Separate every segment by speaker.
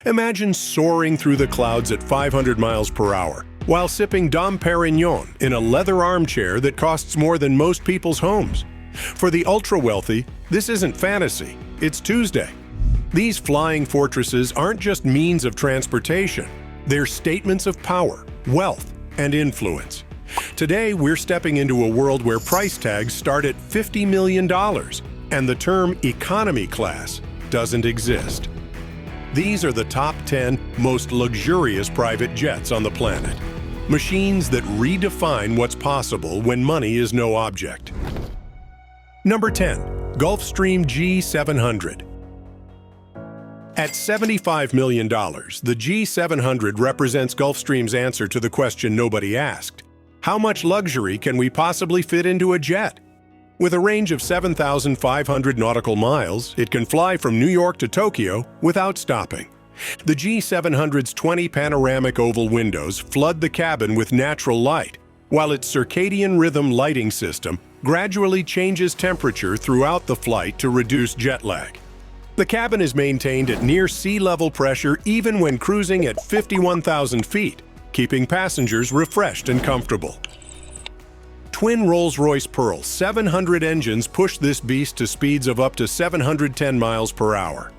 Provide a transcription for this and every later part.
Speaker 1: Imagine soaring through the clouds at 500 miles per hour while sipping Dom Perignon in a leather armchair that costs more than most people's homes. For the ultra-wealthy, this isn't fantasy, it's Tuesday. These flying fortresses aren't just means of transportation, they're statements of power, wealth, and influence. Today, we're stepping into a world where price tags start at $50 million, and the term economy class doesn't exist. These are the top 10 most luxurious private jets on the planet. Machines that redefine what's possible when money is no object. Number 10. Gulfstream G700. At $75 million, the G700 represents Gulfstream's answer to the question nobody asked. How much luxury can we possibly fit into a jet? With a range of 7,500 nautical miles, it can fly from New York to Tokyo without stopping. The G700's 20 panoramic oval windows flood the cabin with natural light, while its circadian rhythm lighting system gradually changes temperature throughout the flight to reduce jet lag. The cabin is maintained at near sea level pressure even when cruising at 51,000 feet, keeping passengers refreshed and comfortable. Twin Rolls-Royce Pearl 700 engines push this beast to speeds of up to 710 miles per hour.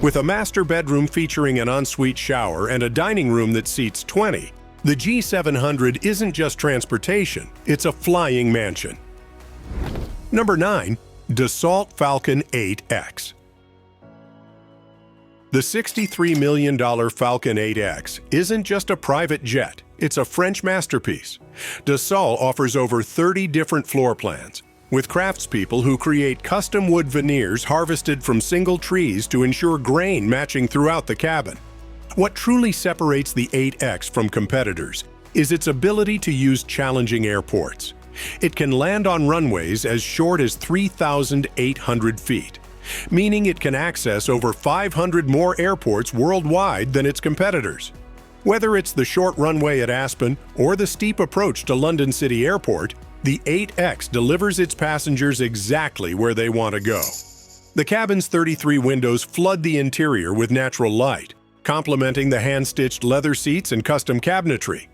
Speaker 1: With a master bedroom featuring an ensuite shower and a dining room that seats 20, the G700 isn't just transportation, it's a flying mansion. Number 9. Dassault Falcon 8X. The $63 million Falcon 8X isn't just a private jet, it's a French masterpiece. Dassault offers over 30 different floor plans, with craftspeople who create custom wood veneers harvested from single trees to ensure grain matching throughout the cabin. What truly separates the 8X from competitors is its ability to use challenging airports. It can land on runways as short as 3,800 feet. Meaning it can access over 500 more airports worldwide than its competitors. Whether it's the short runway at Aspen or the steep approach to London City Airport, the 8X delivers its passengers exactly where they want to go. The cabin's 33 windows flood the interior with natural light, complementing the hand-stitched leather seats and custom cabinetry.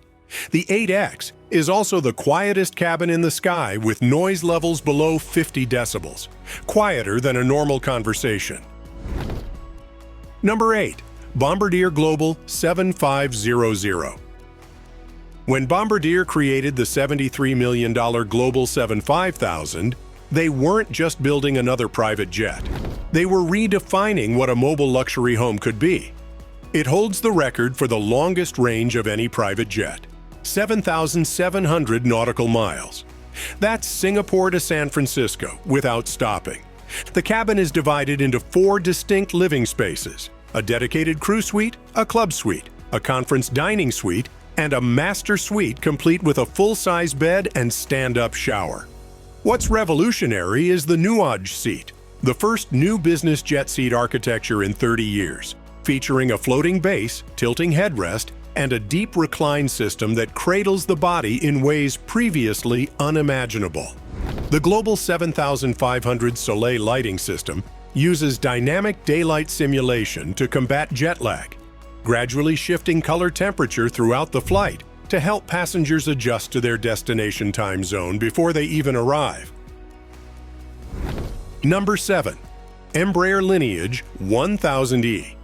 Speaker 1: The 8X is also the quietest cabin in the sky with noise levels below 50 decibels, quieter than a normal conversation. Number 8. Bombardier Global 7500. When Bombardier created the $73 million Global 75000, they weren't just building another private jet. They were redefining what a mobile luxury home could be. It holds the record for the longest range of any private jet. 7,700 nautical miles. That's Singapore to San Francisco without stopping. The cabin is divided into 4 distinct living spaces: a dedicated crew suite, a club suite, a conference dining suite, and a master suite complete with a full-size bed and stand-up shower. What's revolutionary is the Nuage seat, the first new business jet seat architecture in 30 years, featuring a floating base, tilting headrest, and a deep recline system that cradles the body in ways previously unimaginable. The Global 7500 Soleil lighting system uses dynamic daylight simulation to combat jet lag, gradually shifting color temperature throughout the flight to help passengers adjust to their destination time zone before they even arrive. Number 7. Embraer Lineage 1000E.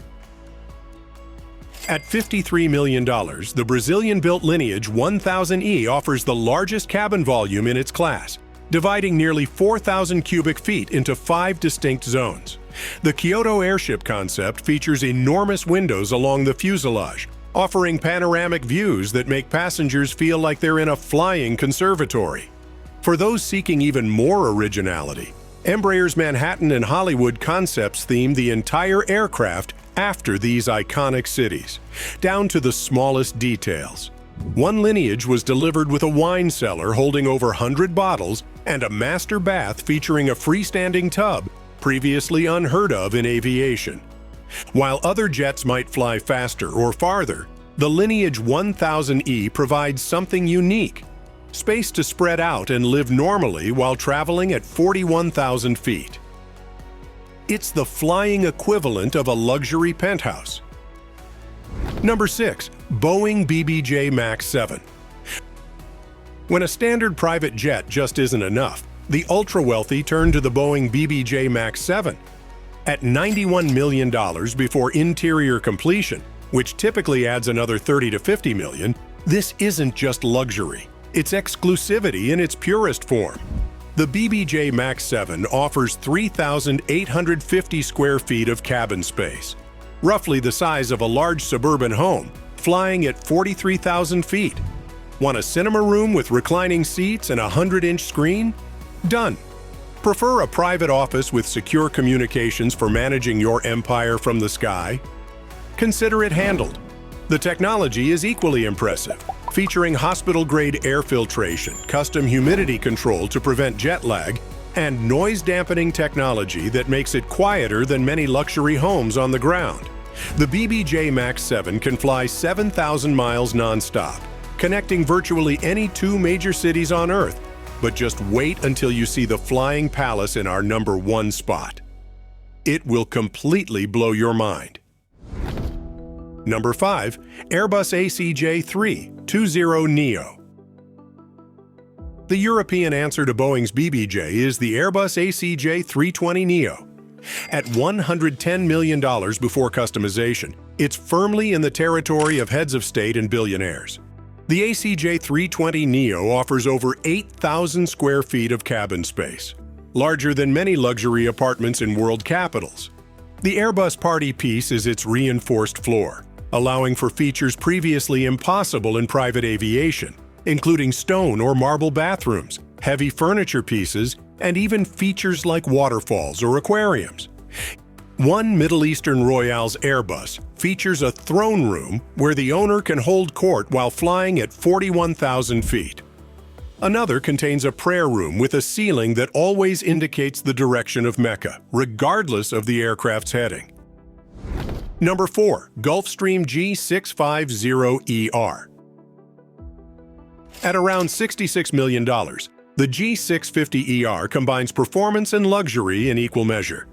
Speaker 1: At $53 million, the Brazilian-built Lineage 1000E offers the largest cabin volume in its class, dividing nearly 4,000 cubic feet into 5 distinct zones. The Kyoto airship concept features enormous windows along the fuselage, offering panoramic views that make passengers feel like they're in a flying conservatory. For those seeking even more originality, Embraer's Manhattan and Hollywood concepts theme the entire aircraft after these iconic cities, down to the smallest details. One Lineage was delivered with a wine cellar holding over 100 bottles and a master bath featuring a freestanding tub, previously unheard of in aviation. While other jets might fly faster or farther, the Lineage 1000E provides something unique: space to spread out and live normally while traveling at 41,000 feet. It's the flying equivalent of a luxury penthouse. Number 6. Boeing BBJ MAX 7. When a standard private jet just isn't enough, the ultra-wealthy turn to the Boeing BBJ MAX 7. At $91 million before interior completion, which typically adds another $30 to $50 million, this isn't just luxury. It's exclusivity in its purest form. The BBJ MAX 7 offers 3,850 square feet of cabin space, roughly the size of a large suburban home, flying at 43,000 feet. Want a cinema room with reclining seats and a 100-inch screen? Done. Prefer a private office with secure communications for managing your empire from the sky? Consider it handled. The technology is equally impressive, featuring hospital-grade air filtration, custom humidity control to prevent jet lag, and noise-dampening technology that makes it quieter than many luxury homes on the ground. The BBJ MAX 7 can fly 7,000 miles non-stop, connecting virtually any 2 major cities on Earth. But just wait until you see the flying palace in our number 1 spot. It will completely blow your mind. Number 5. Airbus ACJ320neo. The European answer to Boeing's BBJ is the Airbus ACJ320neo. At $110 million before customization, it's firmly in the territory of heads of state and billionaires. The ACJ320neo offers over 8,000 square feet of cabin space, larger than many luxury apartments in world capitals. The Airbus party piece is its reinforced floor, allowing for features previously impossible in private aviation, including stone or marble bathrooms, heavy furniture pieces, and even features like waterfalls or aquariums. One Middle Eastern Royale's Airbus features a throne room where the owner can hold court while flying at 41,000 feet. Another contains a prayer room with a ceiling that always indicates the direction of Mecca, regardless of the aircraft's heading. Number 4. Gulfstream G650ER. At around $66 million, the G650ER combines performance and luxury in equal measure.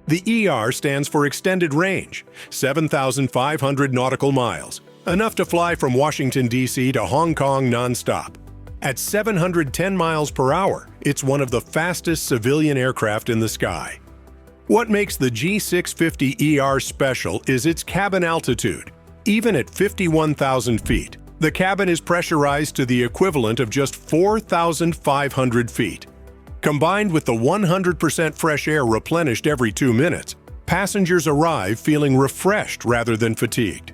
Speaker 1: The ER stands for Extended Range, 7,500 nautical miles, enough to fly from Washington, D.C. to Hong Kong non-stop. At 710 miles per hour, it's one of the fastest civilian aircraft in the sky. What makes the G650ER special is its cabin altitude. Even at 51,000 feet, the cabin is pressurized to the equivalent of just 4,500 feet. Combined with the 100% fresh air replenished every 2 minutes, passengers arrive feeling refreshed rather than fatigued.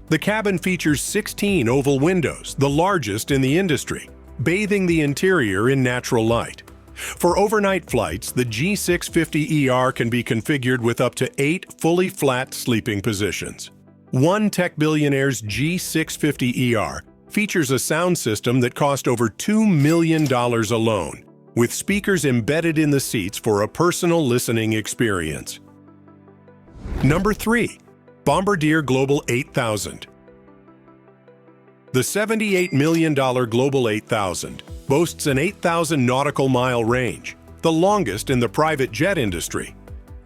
Speaker 1: The cabin features 16 oval windows, the largest in the industry, bathing the interior in natural light. For overnight flights, the G650ER can be configured with up to 8 fully flat sleeping positions. One tech billionaire's G650ER features a sound system that cost over $2 million alone, with speakers embedded in the seats for a personal listening experience. Number 3. Bombardier Global 8000. The $78 million Global 8000 boasts an 8,000 nautical mile range, the longest in the private jet industry.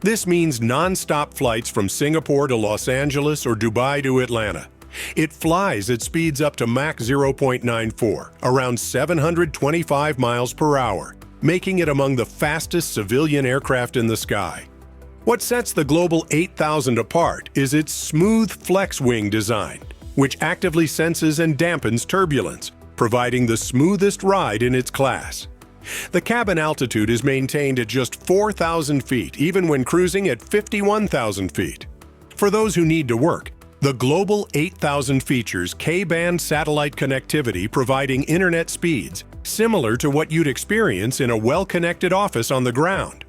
Speaker 1: This means non-stop flights from Singapore to Los Angeles or Dubai to Atlanta. It flies at speeds up to Mach 0.94, around 725 miles per hour, making it among the fastest civilian aircraft in the sky. What sets the Global 8000 apart is its smooth flex wing design, which actively senses and dampens turbulence, providing the smoothest ride in its class. The cabin altitude is maintained at just 4,000 feet, even when cruising at 51,000 feet. For those who need to work, the Global 8000 features K-band satellite connectivity, providing internet speeds similar to what you'd experience in a well-connected office on the ground.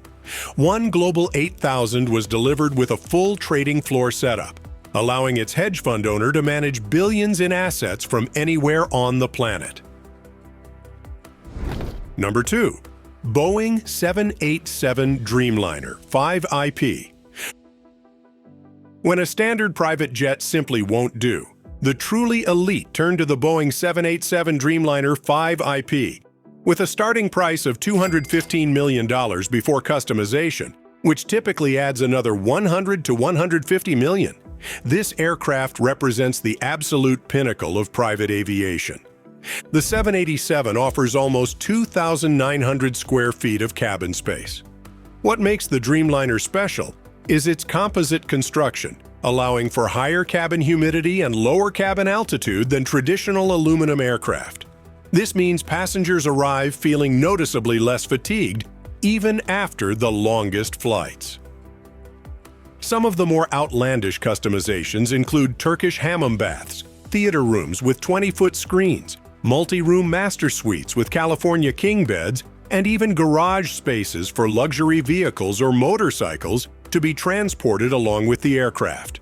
Speaker 1: One Global 8000 was delivered with a full trading floor setup, allowing its hedge fund owner to manage billions in assets from anywhere on the planet. Number 2. Boeing 787 Dreamliner 5IP. When a standard private jet simply won't do, the truly elite turn to the Boeing 787 Dreamliner 5IP. With a starting price of $215 million before customization, which typically adds another $100 to $150 million, This aircraft represents the absolute pinnacle of private aviation. The 787 offers almost 2,900 square feet of cabin space. What makes the Dreamliner special is its composite construction, allowing for higher cabin humidity and lower cabin altitude than traditional aluminum aircraft. This means passengers arrive feeling noticeably less fatigued even after the longest flights. Some of the more outlandish customizations include Turkish hammam baths, theater rooms with 20-foot screens, multi-room master suites with California king beds, and even garage spaces for luxury vehicles or motorcycles to be transported along with the aircraft.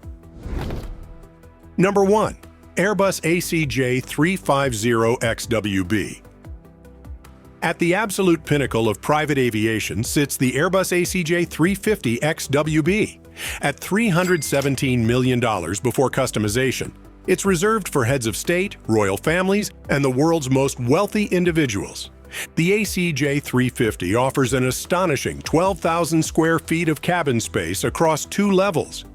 Speaker 1: Number 1. Airbus ACJ350XWB. At the absolute pinnacle of private aviation sits the Airbus ACJ350XWB. At $317 million before customization, it's reserved for heads of state, royal families, and the world's most wealthy individuals. The ACJ350 offers an astonishing 12,000 square feet of cabin space across 2 levels.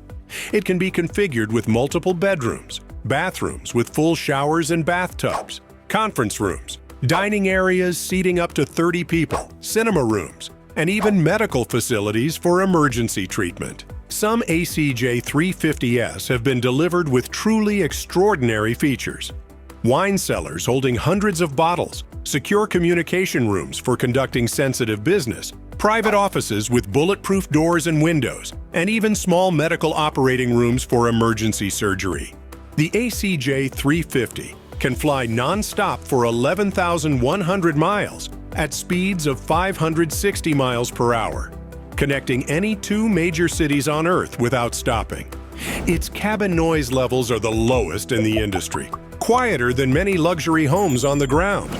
Speaker 1: It can be configured with multiple bedrooms, bathrooms with full showers and bathtubs, conference rooms, dining areas seating up to 30 people, cinema rooms, and even medical facilities for emergency treatment. Some ACJ350s have been delivered with truly extraordinary features. Wine cellars holding hundreds of bottles, secure communication rooms for conducting sensitive business, private offices with bulletproof doors and windows, and even small medical operating rooms for emergency surgery. The ACJ350 can fly non-stop for 11,100 miles at speeds of 560 miles per hour, connecting any 2 major cities on Earth without stopping. Its cabin noise levels are the lowest in the industry, quieter than many luxury homes on the ground.